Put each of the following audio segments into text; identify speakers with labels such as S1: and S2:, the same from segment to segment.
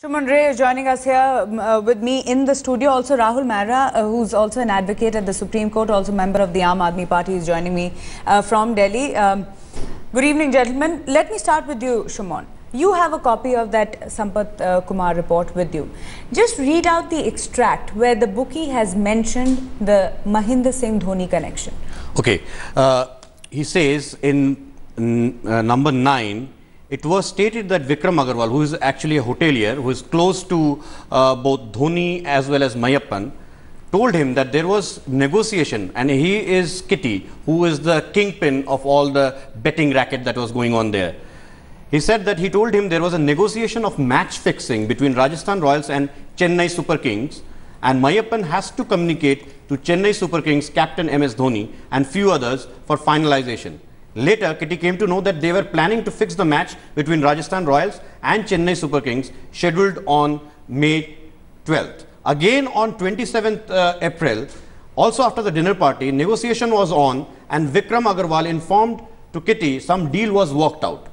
S1: Shuman Ray is joining us here with me in the studio. Also Rahul Mehra, who's also an advocate at the Supreme Court, also member of the Aam Aadmi Party, is joining me from Delhi. Good evening, gentlemen. Let me start with you, Shuman. You have a copy of that Sampath Kumar report with you. Just read out the extract where the bookie has mentioned the Mahendra Singh Dhoni connection.
S2: Okay. He says in number 9, it was stated that Vikram Agarwal, who is actually a hotelier, who is close to both Dhoni as well as Mayappan, told him that there was negotiation, and he is Kitty, who is the kingpin of all the betting racket that was going on there. He said that he told him there was a negotiation of match fixing between Rajasthan Royals and Chennai Super Kings, and Mayappan has to communicate to Chennai Super Kings captain MS Dhoni and few others for finalization. Later, Kitty came to know that they were planning to fix the match between Rajasthan Royals and Chennai Super Kings scheduled on May 12th. Again on 27th April, also after the dinner party, negotiation was on and Vikram Agarwal informed to Kitty some deal was worked out.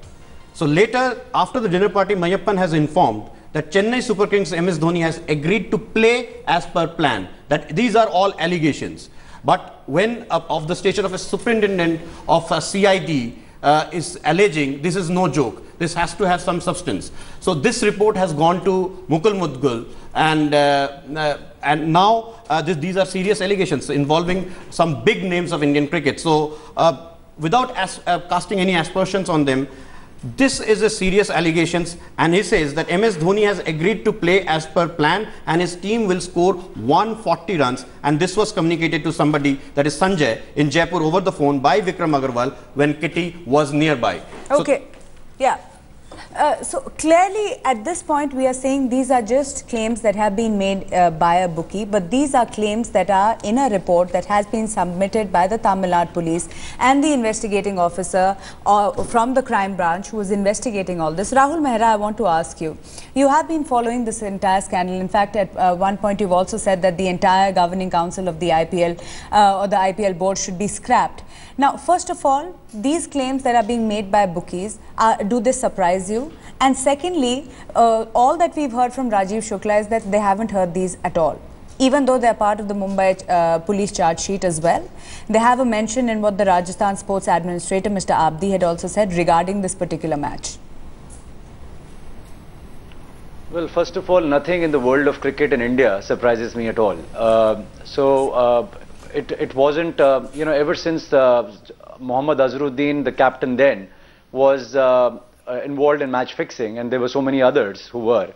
S2: So later, after the dinner party, Mayappan has informed that Chennai Super Kings MS Dhoni has agreed to play as per plan. That these are all allegations. But when of the station of a superintendent of a CID is alleging, this is no joke. This has to have some substance. So this report has gone to Mukul Mudgul, and now these are serious allegations involving some big names of Indian cricket. So without casting any aspersions on them, this is a serious allegations, and he says that MS Dhoni has agreed to play as per plan and his team will score 140 runs, and this was communicated to somebody, that is Sanjay, in Jaipur over the phone by Vikram Agarwal when Kitty was nearby.
S1: Okay, yeah. So clearly at this point we are saying these are just claims that have been made by a bookie, but these are claims that are in a report that has been submitted by the Tamil Nadu police and the investigating officer from the crime branch who is investigating all this. Rahul Mehra, I want to ask you, you have been following this entire scandal. In fact, at one point you've also said that the entire governing council of the IPL or the IPL board should be scrapped. Now, first of all, these claims that are being made by bookies, do they surprise you? And secondly, all that we've heard from Rajiv Shukla is that they haven't heard these at all. Even though they're part of the Mumbai police charge sheet as well. They have a mention in what the Rajasthan sports administrator, Mr. Abdi, had also said regarding this particular match.
S3: Well, first of all, nothing in the world of cricket in India surprises me at all. It wasn't, ever since Mohammad Azharuddin, the captain then, was involved in match fixing, and there were so many others who were.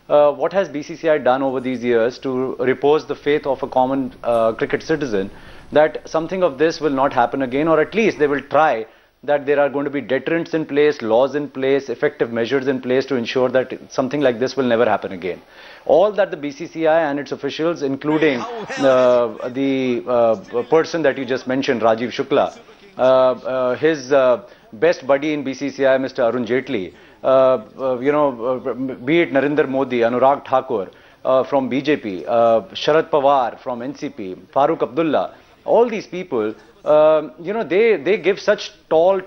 S3: What has BCCI done over these years to repose the faith of a common cricket citizen that something of this will not happen again, or at least they will try, that there are going to be deterrents in place, laws in place, effective measures in place to ensure that something like this will never happen again. All that the BCCI and its officials, including the person that you just mentioned, Rajiv Shukla, his best buddy in BCCI, Mr. Arun Jaitley, be it Narendra Modi, Anurag Thakur from BJP, Sharad Pawar from NCP, Farooq Abdullah, all these people, they give such tall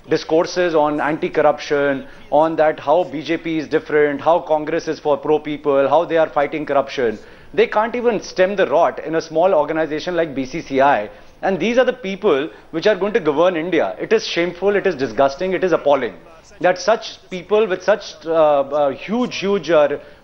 S3: discourses on anti-corruption, on that how BJP is different, how Congress is for pro-people, how they are fighting corruption. They can't even stem the rot in a small organization like BCCI. And these are the people which are going to govern India. It is shameful, it is disgusting, it is appalling that such people with such huge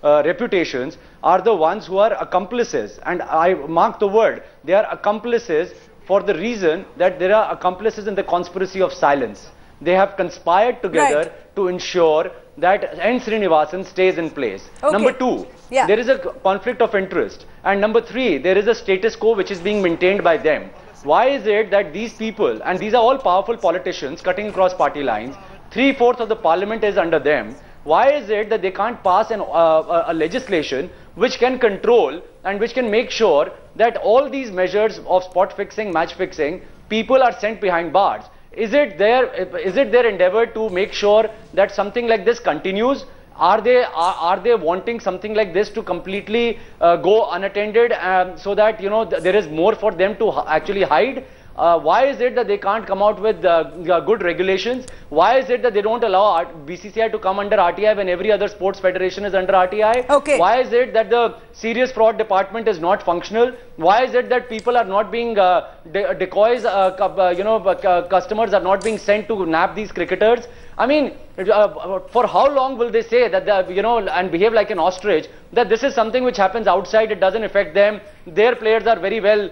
S3: reputations are the ones who are accomplices. And I mark the word, they are accomplices for the reason that there are accomplices in the conspiracy of silence. They have conspired together to ensure that N. Srinivasan stays in place.
S1: Okay.
S3: Number 2, there is a conflict of interest. And number 3, there is a status quo which is being maintained by them. Why is it that these people, and these are all powerful politicians cutting across party lines, 3/4 of the parliament is under them, why is it that they can't pass a legislation which can control and which can make sure that all these measures of spot fixing, match fixing, people are sent behind bars? Is it their endeavor to make sure that something like this continues? Are they wanting something like this to completely go unattended so that there is more for them to actually hide? Why is it that they can't come out with good regulations? Why is it that they don't allow BCCI to come under RTI when every other sports federation is under RTI?
S1: Okay.
S3: Why is it that the serious fraud department is not functional? Why is it that people are not being decoys, customers are not being sent to nab these cricketers? I mean, for how long will they say that, and behave like an ostrich, that this is something which happens outside, it doesn't affect them, their players are very well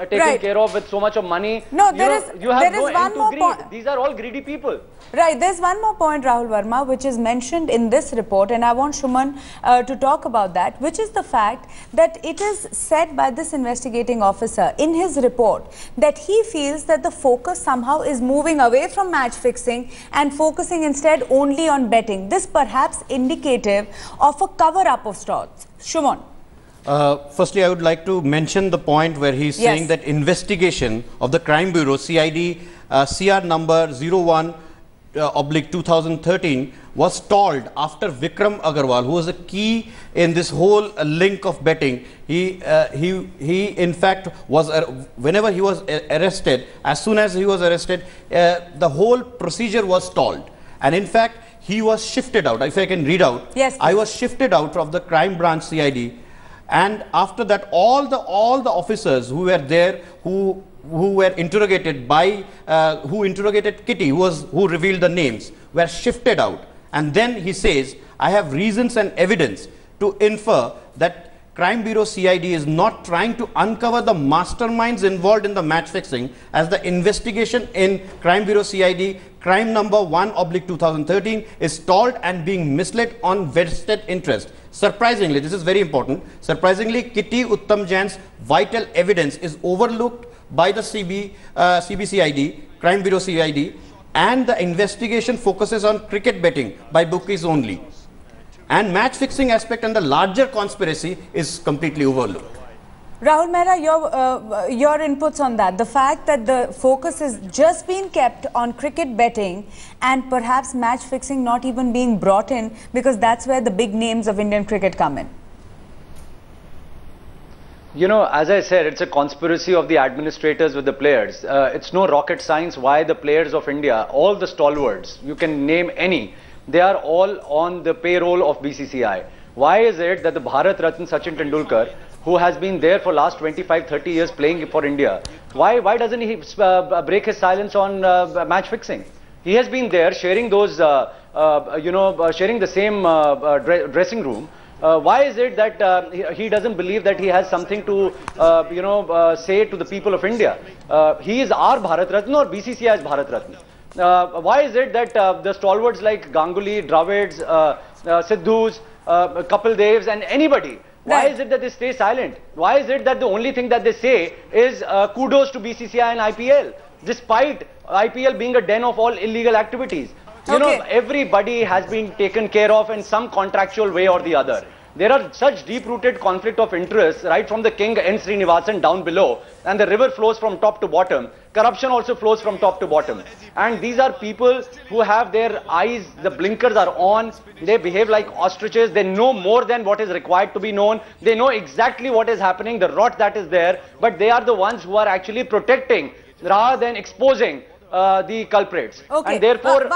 S3: taken care of with so much of money.
S1: No, there is one more point.
S3: These are all greedy people.
S1: Right, there's one more point, Rahul Verma, which is mentioned in this report, and I want Shuman to talk about that, which is the fact that it is said by this investigating officer in his report that he feels that the focus somehow is moving away from match fixing and focusing instead only on betting. This perhaps indicative of a cover-up of sorts. Shuman.
S2: Firstly, I would like to mention the point where he's saying that investigation of the Crime Bureau, CID, CR number 01/2013 was stalled after Vikram Agarwal, who was a key in this whole link of betting. He in fact was, whenever he was arrested, as soon as he was arrested, the whole procedure was stalled. And in fact, he was shifted out. If I can read out,
S1: yes,
S2: I was shifted out of the crime branch CID. And after that, all the officers who were there, who were interrogated by, who interrogated Kitty, who revealed the names, were shifted out. And then he says, I have reasons and evidence to infer that Crime Bureau CID is not trying to uncover the masterminds involved in the match fixing, as the investigation in Crime Bureau CID, crime number 1/2013, is stalled and being misled on vested interest. Surprisingly, this is very important, surprisingly, Kitty Uttam Jain's vital evidence is overlooked by the CBCID, Crime Bureau CID, and the investigation focuses on cricket betting by bookies only. And match fixing aspect and the larger conspiracy is completely overlooked.
S1: Rahul Mehra, your inputs on that. The fact that the focus is just being kept on cricket betting and perhaps match fixing not even being brought in, because that's where the big names of Indian cricket come in.
S3: You know, as I said, it's a conspiracy of the administrators with the players. It's no rocket science why the players of India, all the stalwarts, you can name any, they are all on the payroll of BCCI. Why is it that the Bharat Ratna Sachin Tendulkar, who has been there for last 25-30 years playing for India, why doesn't he break his silence on match fixing? He has been there sharing those, sharing the same dressing room. Why is it that he doesn't believe that he has something to, say to the people of India? He is our Bharat Ratna, or BCCI is Bharat Ratna. Why is it that the stalwarts like Ganguly, Dravids, Siddhus, Kapil Devs and anybody, why is it that they stay silent? Why is it that the only thing that they say is kudos to BCCI and IPL, despite IPL being a den of all illegal activities? You know, everybody has been taken care of in some contractual way or the other. There are such deep-rooted conflict of interest right from the king N. Srinivasan down below, and the river flows from top to bottom. Corruption also flows from top to bottom. And these are people who have their eyes, the blinkers are on, they behave like ostriches, they know more than what is required to be known, they know exactly what is happening, the rot that is there, but they are the ones who are actually protecting rather than exposing the culprits. And therefore,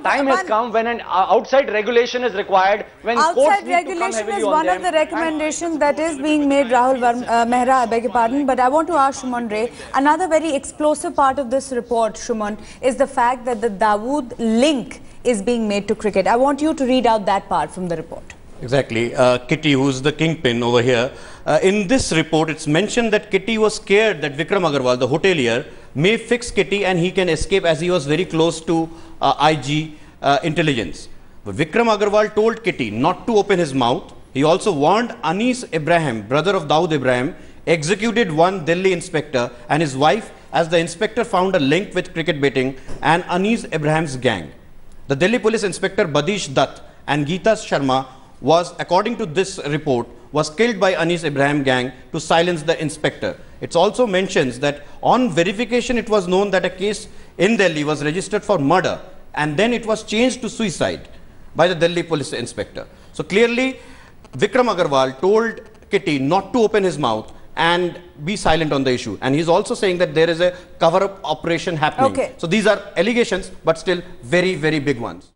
S3: time has come when an outside regulation is required, when
S1: outside regulation is one of the recommendations that is being made, Rahul Mehra, I beg your pardon, but I want to ask Shuman Ray, another very explosive part of this report, Shuman, is the fact that the Dawood link is being made to cricket. I want you to read out that part from the report.
S2: Exactly. Kitty, who's the kingpin over here. In this report, it's mentioned that Kitty was scared that Vikram Agarwal, the hotelier, may fix Kitty and he can escape, as he was very close to IG intelligence. But Vikram Agarwal told Kitty not to open his mouth. He also warned Anis Ibrahim, brother of Dawood Ibrahim, executed one Delhi inspector and his wife, as the inspector found a link with cricket betting and Anis Ibrahim's gang. The Delhi police inspector Badish Dutt and Geeta Sharma was, according to this report, was killed by Anis Ibrahim gang to silence the inspector. It also mentions that on verification it was known that a case in Delhi was registered for murder and then it was changed to suicide by the Delhi police inspector. So clearly Vikram Agarwal told Kitty not to open his mouth and be silent on the issue. And he's also saying that there is a cover-up operation happening.
S1: Okay.
S2: So these are allegations, but still very, very big ones.